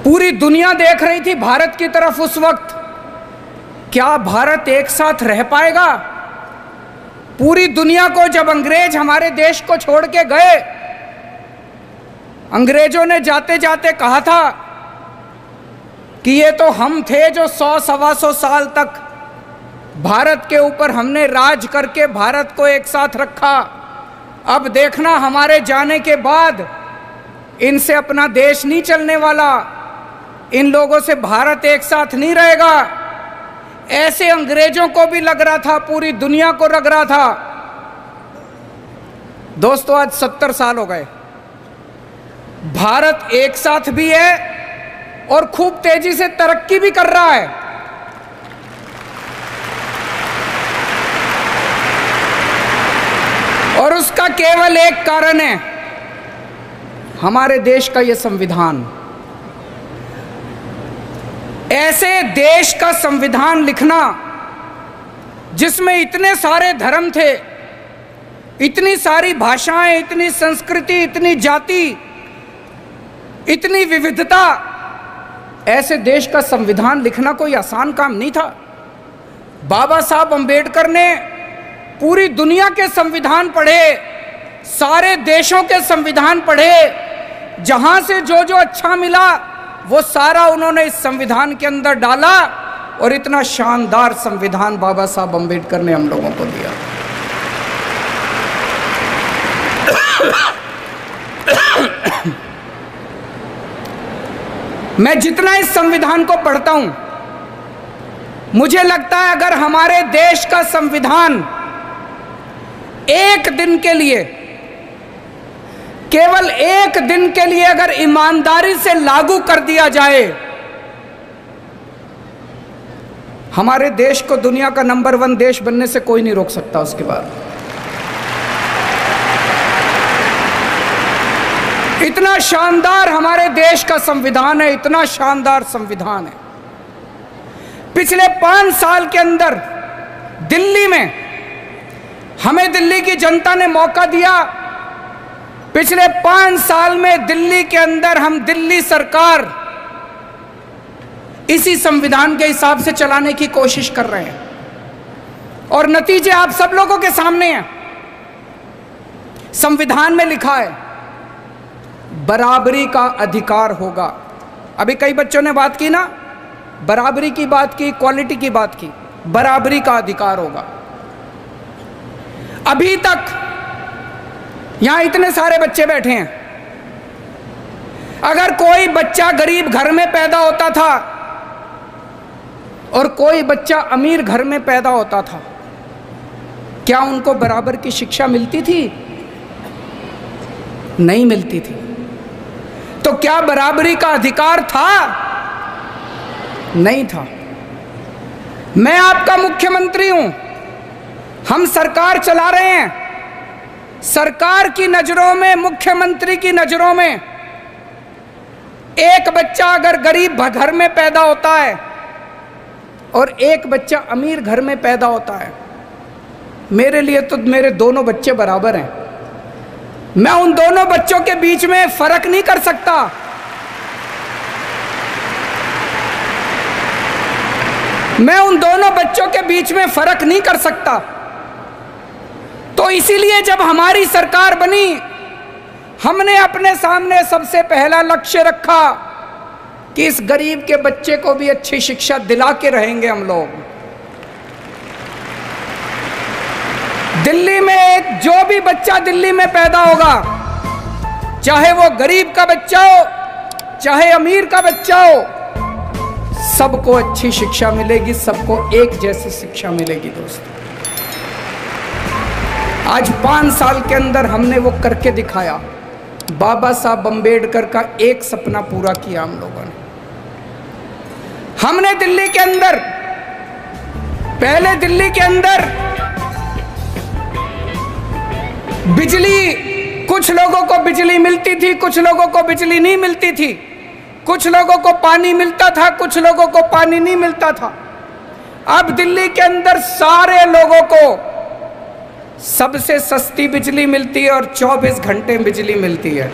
पूरी दुनिया देख रही थी भारत की तरफ उस वक्त। क्या भारत एक साथ रह पाएगा? पूरी दुनिया को जब अंग्रेज हमारे देश को छोड़ के गए, अंग्रेजों ने जाते जाते कहा था कि ये तो हम थे जो 100-125 साल तक भारत के ऊपर हमने राज करके भारत को एक साथ रखा। अब देखना हमारे जाने के बाद इनसे अपना देश नहीं चलने वाला, इन लोगों से भारत एक साथ नहीं रहेगा। ऐसे अंग्रेजों को भी लग रहा था, पूरी दुनिया को लग रहा था। दोस्तों, आज 70 साल हो गए, भारत एक साथ भी है और खूब तेजी से तरक्की भी कर रहा है। और उसका केवल एक कारण है, हमारे देश का यह संविधान। ऐसे देश का संविधान लिखना जिसमें इतने सारे धर्म थे, इतनी सारी भाषाएं, इतनी संस्कृति, इतनी जाति, इतनी विविधता, ऐसे देश का संविधान लिखना कोई आसान काम नहीं था। बाबा साहब अंबेडकर ने पूरी दुनिया के संविधान पढ़े, सारे देशों के संविधान पढ़े, जहां से जो जो अच्छा मिला वो सारा उन्होंने इस संविधान के अंदर डाला और इतना शानदार संविधान बाबा साहब अंबेडकर ने हम लोगों को दिया। मैं जितना इस संविधान को पढ़ता हूं, मुझे लगता है अगर हमारे देश का संविधान एक दिन के लिए, केवल एक दिन के लिए अगर ईमानदारी से लागू कर दिया जाए, हमारे देश को दुनिया का नंबर 1 देश बनने से कोई नहीं रोक सकता। उसके बाद इतना शानदार हमारे देश का संविधान है, इतना शानदार संविधान है। पिछले 5 साल के अंदर दिल्ली में हमें दिल्ली की जनता ने मौका दिया। पिछले 5 साल में दिल्ली के अंदर हम दिल्ली सरकार इसी संविधान के हिसाब से चलाने की कोशिश कर रहे हैं और नतीजे आप सब लोगों के सामने हैं। संविधान में लिखा है बराबरी का अधिकार होगा। अभी कई बच्चों ने बात की ना, बराबरी की बात की, क्वालिटी की बात की, बराबरी का अधिकार होगा। अभी तक यहां इतने सारे बच्चे बैठे हैं, अगर कोई बच्चा गरीब घर में पैदा होता था और कोई बच्चा अमीर घर में पैदा होता था, क्या उनको बराबर की शिक्षा मिलती थी? नहीं मिलती थी। तो क्या बराबरी का अधिकार था? नहीं था। मैं आपका मुख्यमंत्री हूं, हम सरकार चला रहे हैं। सरकार की नजरों में, मुख्यमंत्री की नजरों में, एक बच्चा अगर गरीब घर में पैदा होता है और एक बच्चा अमीर घर में पैदा होता है, मेरे लिए तो मेरे दोनों बच्चे बराबर हैं। मैं उन दोनों बच्चों के बीच में फर्क नहीं कर सकता। मैं उन दोनों बच्चों के बीच में फर्क नहीं कर सकता। तो इसीलिए जब हमारी सरकार बनी, हमने अपने सामने सबसे पहला लक्ष्य रखा कि इस गरीब के बच्चे को भी अच्छी शिक्षा दिला के रहेंगे हम लोग। दिल्ली में जो भी बच्चा दिल्ली में पैदा होगा, चाहे वो गरीब का बच्चा हो, चाहे अमीर का बच्चा हो, सबको अच्छी शिक्षा मिलेगी, सबको एक जैसी शिक्षा मिलेगी। दोस्तों, आज 5 साल के अंदर हमने वो करके दिखाया। बाबा साहब अंबेडकर का एक सपना पूरा किया हम लोगों ने। हमने दिल्ली के अंदर, पहले दिल्ली के अंदर बिजली, कुछ लोगों को बिजली मिलती थी, कुछ लोगों को बिजली नहीं मिलती थी, कुछ लोगों को पानी मिलता था, कुछ लोगों को पानी नहीं मिलता था। अब दिल्ली के अंदर सारे लोगों को सबसे सस्ती बिजली मिलती है और 24 घंटे बिजली मिलती है।